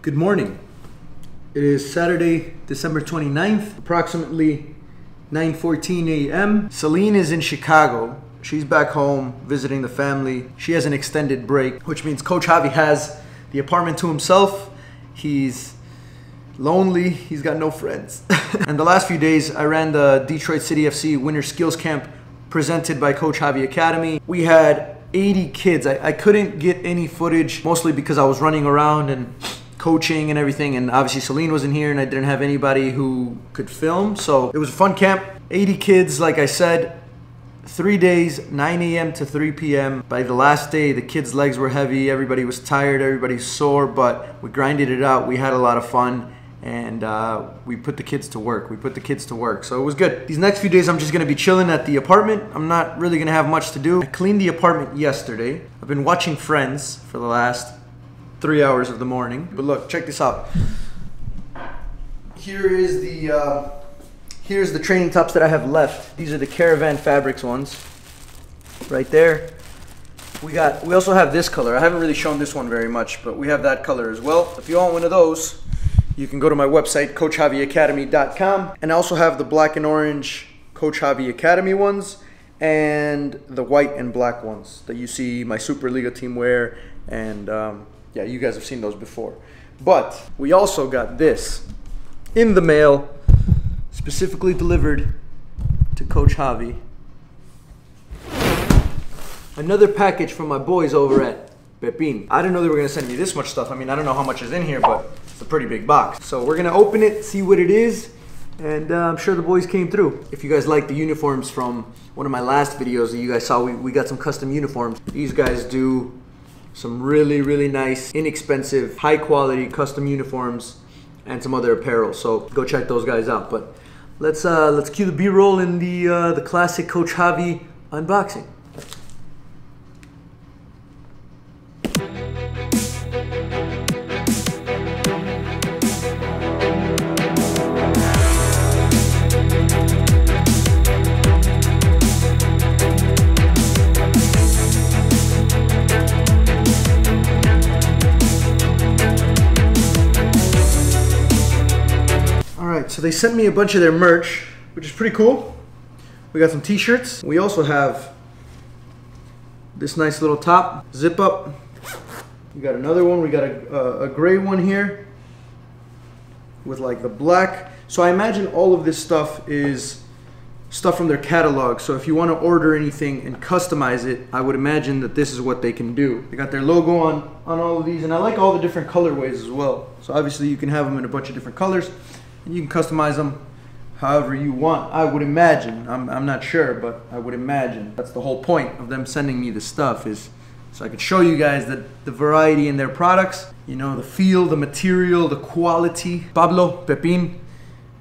Good morning. It is Saturday, December 29th, approximately 9:14 a.m. Celine is in Chicago. She's back home visiting the family. She has an extended break, which means Coach Javi has the apartment to himself. He's lonely, he's got no friends. And the last few days, I ran the Detroit City FC Winter Skills Camp presented by Coach Javi Academy. We had 80 kids. I couldn't get any footage, mostly because I was running around and coaching and everything, and obviously Celine wasn't here and I didn't have anybody who could film. So it was a fun camp. 80 kids, like I said, 3 days, 9 a.m. to 3 p.m. By the last day, the kids' legs were heavy, everybody was tired, everybody's sore, but we grinded it out. We had a lot of fun, and we put the kids to work. So it was good. These next few days, I'm just gonna be chilling at the apartment. I'm not really gonna have much to do. I cleaned the apartment yesterday. I've been watching Friends for the last 3 hours of the morning. But look, check this out. Here's the training tops that I have left. These are the Caravan Fabrics ones, right there. We also have this color. I haven't really shown this one very much, but we have that color as well. If you want one of those, you can go to my website, CoachJaviAcademy.com. And I also have the black and orange Coach Javi Academy ones and the white and black ones that you see my SuperLiga team wear. And yeah, you guys have seen those before. But we also got this in the mail, specifically delivered to Coach Javi. Another package from my boys over at Pepin. I didn't know they were gonna send me this much stuff. I mean, I don't know how much is in here, but it's a pretty big box. So we're gonna open it, see what it is, and I'm sure the boys came through. If you guys like the uniforms from one of my last videos that you guys saw, we got some custom uniforms. These guys do some really, really nice, inexpensive, high quality custom uniforms and some other apparel. So go check those guys out. But let's cue the B-roll in the classic Coach Javi unboxing. So they sent me a bunch of their merch, which is pretty cool. We got some t-shirts. We also have this nice little top, zip up. We got another one. We got a gray one here with like the black. So I imagine all of this stuff is stuff from their catalog. So if you want to order anything and customize it, I would imagine that this is what they can do. They got their logo on all of these, and I like all the different colorways as well. So obviously you can have them in a bunch of different colors. And you can customize them however you want, I would imagine. I'm not sure, but I would imagine. That's the whole point of them sending me the stuff, is so I could show you guys the variety in their products. You know, the feel, the material, the quality. Pablo, Pepin,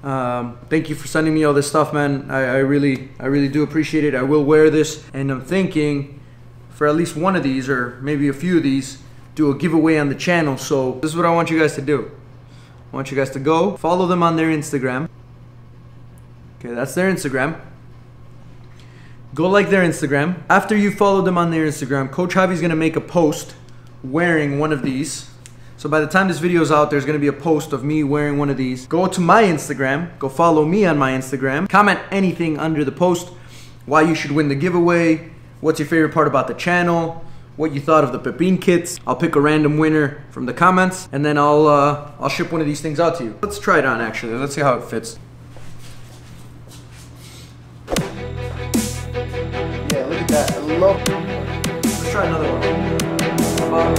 thank you for sending me all this stuff, man. I really do appreciate it. I will wear this, and I'm thinking for at least one of these, or maybe a few of these, do a giveaway on the channel. So this is what I want you guys to do. I want you guys to go follow them on their Instagram. Okay, that's their Instagram. Go like their Instagram. After you follow them on their Instagram, Coach Javi's gonna make a post wearing one of these. So by the time this video is out, there's gonna be a post of me wearing one of these. Go to my Instagram, go follow me on my Instagram. Comment anything under the post, why you should win the giveaway, what's your favorite part about the channel, what you thought of the Pepin kits. I'll pick a random winner from the comments, and then I'll ship one of these things out to you. Let's try it on, actually. Let's see how it fits. Yeah, look at that. I love it. Let's try another one. Black.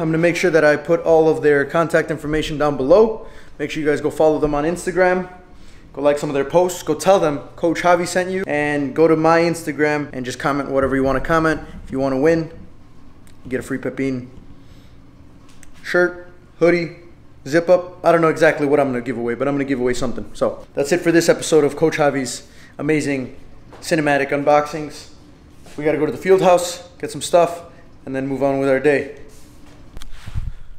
I'm gonna make sure that I put all of their contact information down below. Make sure you guys go follow them on Instagram. Go like some of their posts. Go tell them Coach Javi sent you. And go to my Instagram and just comment whatever you want to comment. If you want to win, you get a free Pepin shirt, hoodie, zip up. I don't know exactly what I'm going to give away, but I'm going to give away something. So that's it for this episode of Coach Javi's amazing cinematic unboxings. We got to go to the field house, get some stuff, and then move on with our day.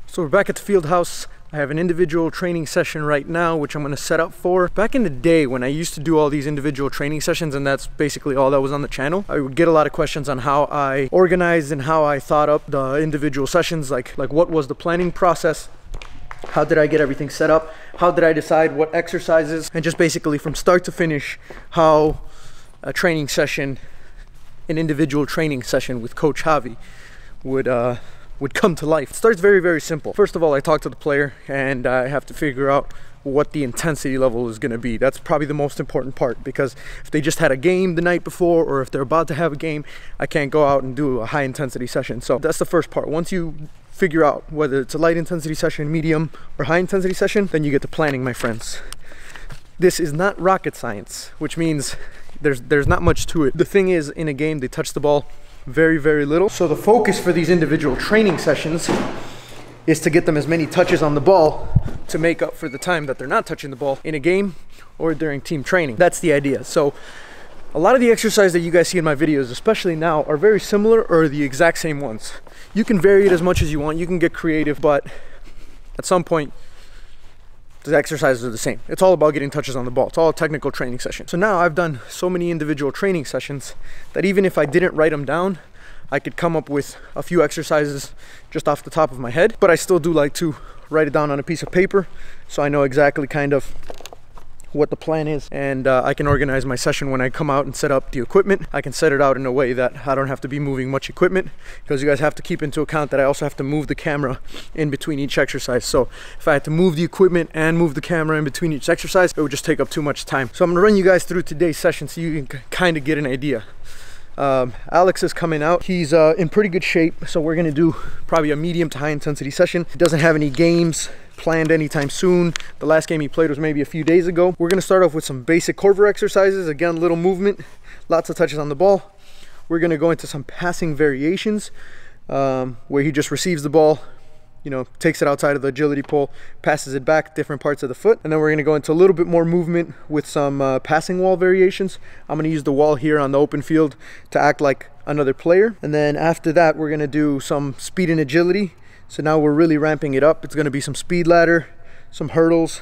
So we're back at the field house. I have an individual training session right now, which I'm going to set up for. Back in the day when I used to do all these individual training sessions, and that's basically all that was on the channel, I would get a lot of questions on how I organized and how I thought up the individual sessions, like what was the planning process, how did I get everything set up, how did I decide what exercises, and just basically from start to finish how a training session, an individual training session with Coach Javi would come to life. It starts very, very simple. First of all, I talk to the player and I have to figure out what the intensity level is going to be. That's probably the most important part, because if they just had a game the night before or if they're about to have a game, I can't go out and do a high intensity session. So that's the first part. Once you figure out whether it's a light intensity session, medium, or high intensity session, then you get to planning, my friends. This is not rocket science, which means there's not much to it. The thing is, in a game, they touch the ball very, very little. So the focus for these individual training sessions is to get them as many touches on the ball to make up for the time that they're not touching the ball in a game or during team training. That's the idea. So a lot of the exercises that you guys see in my videos, especially now, are very similar or the exact same ones. You can vary it as much as you want. You can get creative, but at some point, the exercises are the same. It's all about getting touches on the ball. It's all a technical training session. So now I've done so many individual training sessions that even if I didn't write them down, I could come up with a few exercises just off the top of my head. But I still do like to write it down on a piece of paper so I know exactly kind of what the plan is, and I can organize my session when I come out and set up the equipment. I can set it out in a way that I don't have to be moving much equipment, because you guys have to keep into account that I also have to move the camera in between each exercise. So if I had to move the equipment and move the camera in between each exercise, it would just take up too much time. So I'm gonna run you guys through today's session so you can kind of get an idea. Alex is coming out. He's in pretty good shape, so we're gonna do probably a medium to high intensity session. He doesn't have any games planned anytime soon. The last game he played was maybe a few days ago. We're gonna start off with some basic Korver exercises. Again, little movement, lots of touches on the ball. We're gonna go into some passing variations where he just receives the ball, you know, takes it outside of the agility pole, passes it back different parts of the foot. And then we're gonna go into a little bit more movement with some passing wall variations. I'm gonna use the wall here on the open field to act like another player. And then after that, we're gonna do some speed and agility. So now we're really ramping it up. It's gonna be some speed ladder, some hurdles,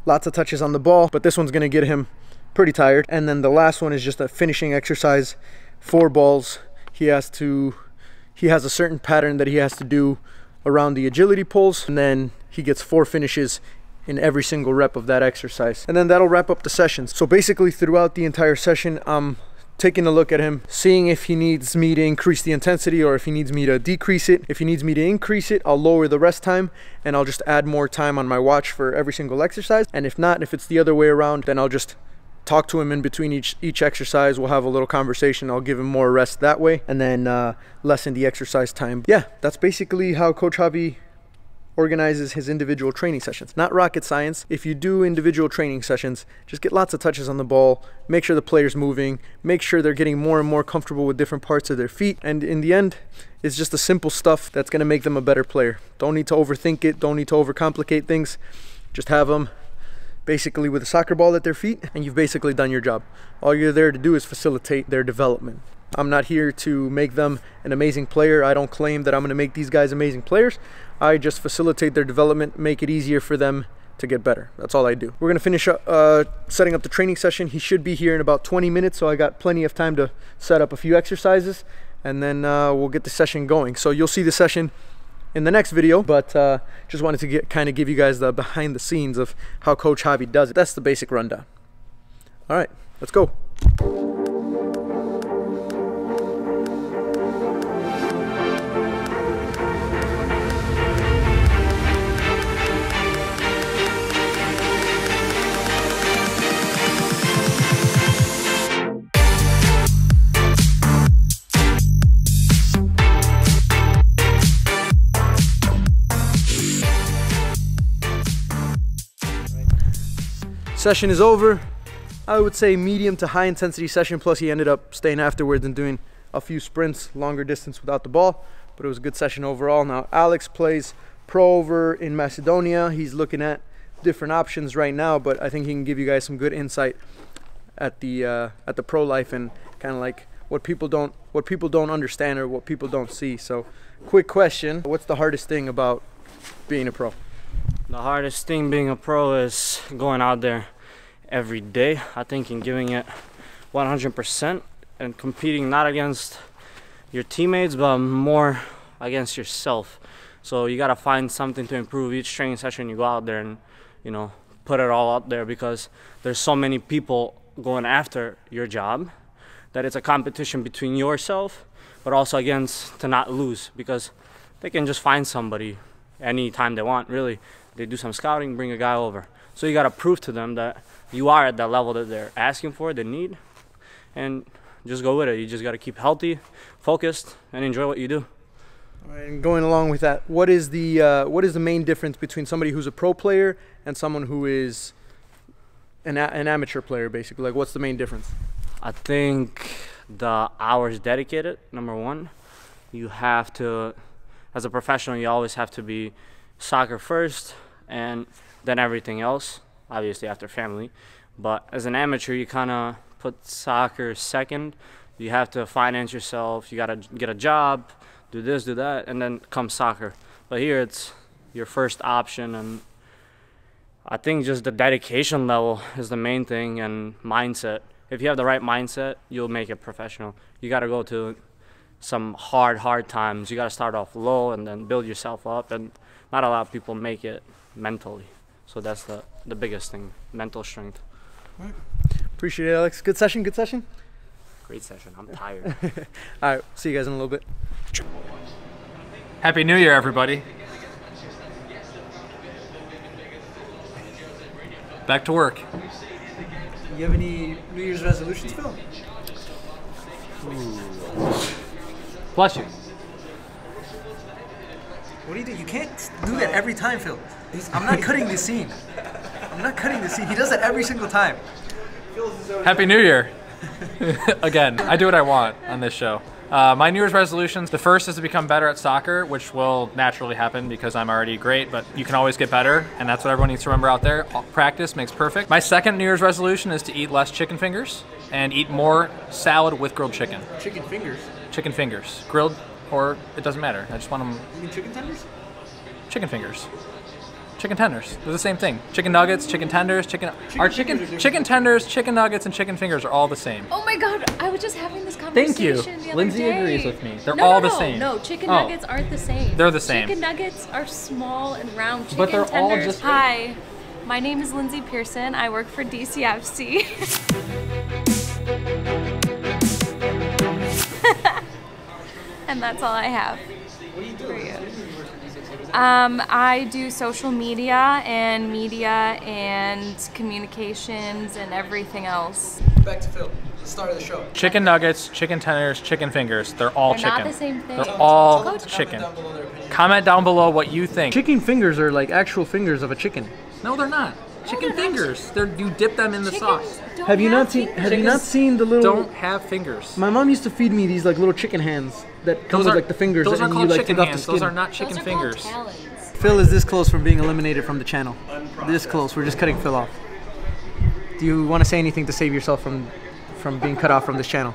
lots of touches on the ball, but this one's gonna get him pretty tired. And then the last one is just a finishing exercise, 4 balls. He has a certain pattern that he has to do around the agility poles, and then he gets 4 finishes in every single rep of that exercise. And then that'll wrap up the session. So basically throughout the entire session, I'm taking a look at him, seeing if he needs me to increase the intensity or if he needs me to decrease it. If he needs me to increase it, I'll lower the rest time and I'll just add more time on my watch for every single exercise. And if not, if it's the other way around, then I'll just talk to him in between each exercise. We'll have a little conversation. I'll give him more rest that way, and then lessen the exercise time. Yeah, that's basically how Coach Javi organizes his individual training sessions. Not rocket science. If you do individual training sessions, just get lots of touches on the ball, make sure the player's moving, make sure they're getting more and more comfortable with different parts of their feet, and in the end, it's just the simple stuff that's gonna make them a better player. Don't need to overthink it, don't need to overcomplicate things. Just have them basically with a soccer ball at their feet, and you've basically done your job. All you're there to do is facilitate their development. I'm not here to make them an amazing player. I don't claim that I'm going to make these guys amazing players. I just facilitate their development, make it easier for them to get better. That's all I do. We're going to finish setting up the training session. He should be here in about 20 minutes, so I got plenty of time to set up a few exercises, and then we'll get the session going. So you'll see the session in the next video, but just wanted to kind of give you guys the behind the scenes of how Coach Javi does it. That's the basic rundown. All right, let's go. Session is over. I would say medium to high intensity session, plus he ended up staying afterwards and doing a few sprints, longer distance without the ball, but it was a good session overall. Now Alex plays pro over in Macedonia. He's looking at different options right now, but I think he can give you guys some good insight at the pro life and kind of like what people don't understand or what people don't see. So quick question, what's the hardest thing about being a pro? The hardest thing being a pro is going out there every day, I think, and giving it 100% and competing not against your teammates but more against yourself. So you got to find something to improve each training session you go out there and, you know, put it all out there, because there's so many people going after your job that it's a competition between yourself but also against to not lose, because they can just find somebody anytime they want, really. They do some scouting, bring a guy over. So you got to prove to them that you are at that level that they're asking for, they need, and just go with it. You just got to keep healthy, focused, and enjoy what you do. All right, and going along with that, what is the main difference between somebody who's a pro player and someone who is an amateur player, basically? Like, what's the main difference? I think the hours dedicated, number one. You have to, as a professional, you always have to be soccer first and then everything else, obviously after family. But as an amateur, you kind of put soccer second. You have to finance yourself, you got to get a job, do this, do that, and then come soccer. But here it's your first option, and I think just the dedication level is the main thing, and mindset. If you have the right mindset, you'll make it professional. You got to go to some hard times. You got to start off low and then build yourself up, and not a lot of people make it mentally. So that's the biggest thing, mental strength. All right. Appreciate it, Alex. Good session, good session? Great session. I'm tired. All right, see you guys in a little bit. Happy New Year, everybody. Back to work. You have any New Year's resolutions, Phil? Bless you. What do you do? You can't do that every time, Phil. I'm not cutting this scene. I'm not cutting this scene. He does that every single time. Happy New Year. Again, I do what I want on this show. My New Year's resolutions, the first is to become better at soccer, which will naturally happen because I'm already great, but you can always get better, and that's what everyone needs to remember out there. Practice makes perfect. My second New Year's resolution is to eat less chicken fingers and eat more salad with grilled chicken. Chicken fingers? Chicken fingers. Grilled, or it doesn't matter. I just want them... You mean chicken tenders? Chicken fingers. Chicken tenders. They're the same thing. Chicken nuggets, chicken tenders, chicken tenders, chicken nuggets, and chicken fingers are all the same. Oh my god, I was just having this conversation. Thank you. The other Lindsay day. agrees with me. They're all the same. No, chicken nuggets aren't the same. They're the same. Chicken nuggets are small and round. Chicken But they're all tenders. just... Hi, my name is Lindsay Pearson. I work for DCFC. And that's all I have. What do you do? For you. I do social media and communications and everything else. Back to Phil. The start of the show. Chicken nuggets, chicken tenders, chicken fingers. They're all They're chicken. not the same thing. They're all Tell them to chicken. comment down below their opinion. Comment down below what you think. Chicken fingers are like actual fingers of a chicken. No, they're not. Chicken fingers. You dip them in the sauce. Have you not seen the little... Don't have fingers. My mom used to feed me these like little chicken hands that come with like the fingers, Those are and you called like chicken take off the hands. skin. Those are not chicken Those are fingers. called talons. Phil is this close from being eliminated from the channel. This close. We're just cutting Phil off. Do you want to say anything to save yourself from being cut off from this channel?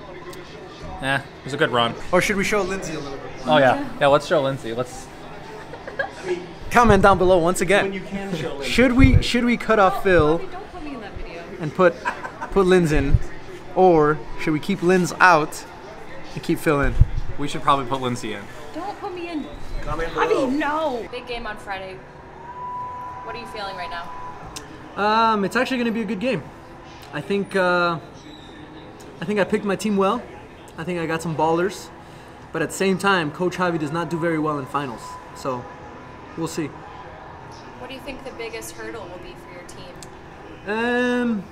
Yeah, it was a good run. Or should we show Lindsay a little bit? Oh yeah, let's show Lindsay. Let's. Comment down below once again. When you can show Lindsay. Should we cut off Phil Don't put me in that video. and put Linz in, or should we keep Linz out and keep Phil in? We should probably put Lindsay in. Don't put me in. Comment I below. mean, no. Big game on Friday. What are you feeling right now? It's actually going to be a good game. I think I picked my team well. I think I got some ballers, but at the same time, Coach Javi does not do very well in finals. So we'll see. What do you think the biggest hurdle will be for your team?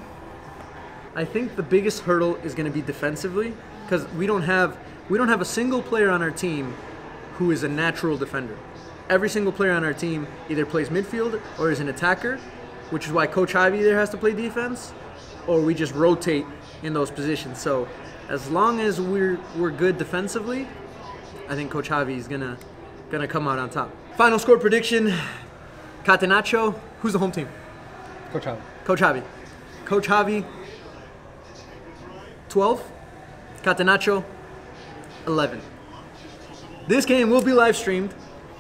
I think the biggest hurdle is going to be defensively, because we don't have a single player on our team who is a natural defender. Every single player on our team either plays midfield or is an attacker, which is why Coach Javi either has to play defense or we just rotate in those positions. So as long as we're good defensively, I think Coach Javi is gonna come out on top. Final score prediction: Catenaccio. Who's the home team? Coach Javi. Coach Javi. Coach Javi. 12. Catenaccio. 11. This game will be live streamed.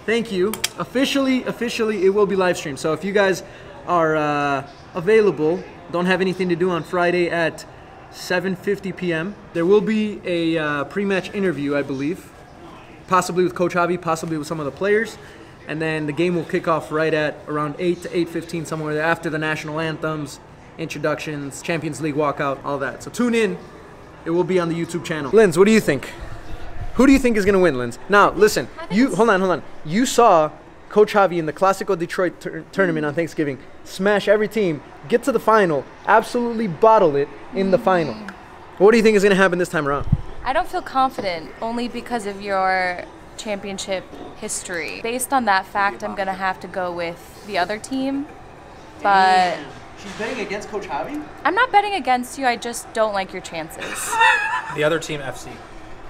Thank you. Officially, it will be live streamed. So if you guys are available, don't have anything to do on Friday at 7:50 p.m., there will be a pre-match interview, I believe. Possibly with Coach Javi, possibly with some of the players. And then the game will kick off right at around 8 to 8:15, somewhere there, after the national anthems, introductions, Champions League walkout, all that. So tune in. It will be on the YouTube channel. Linz, what do you think? Who do you think is going to win, Linz? Now, listen, hold on. You saw Coach Javi in the Clásico Detroit tournament on Thanksgiving smash every team, get to the final, absolutely bottle it in the final. What do you think is going to happen this time around? I don't feel confident, only because of your championship history. Based on that fact, I'm going to have to go with the other team. But she's betting against Coach Javi? I'm not betting against you, I just don't like your chances. The other team, FC.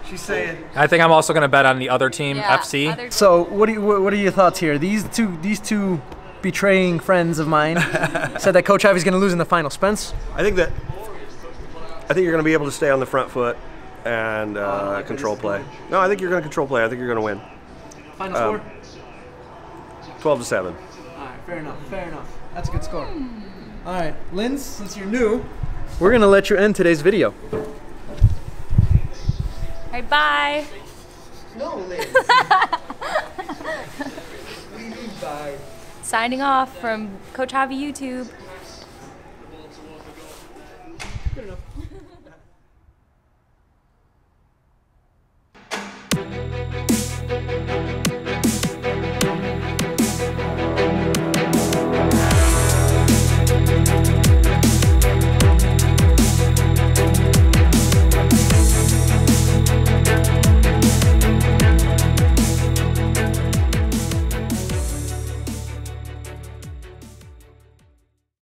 She's saying. I think I'm also going to bet on the other team, FC. So what are your thoughts here? These two betraying friends of mine said that Coach Javi is going to lose in the final. Spence? I think you're going to be able to stay on the front foot and control play. No, I think you're going to control play. I think you're going to win. Final score? 12-7. All right, fair enough. That's a good score. All right, Linz, since you're new, we're going to let you end today's video. All right, bye. No, Linz. Bye. Signing off from Coach Javi YouTube. Good enough.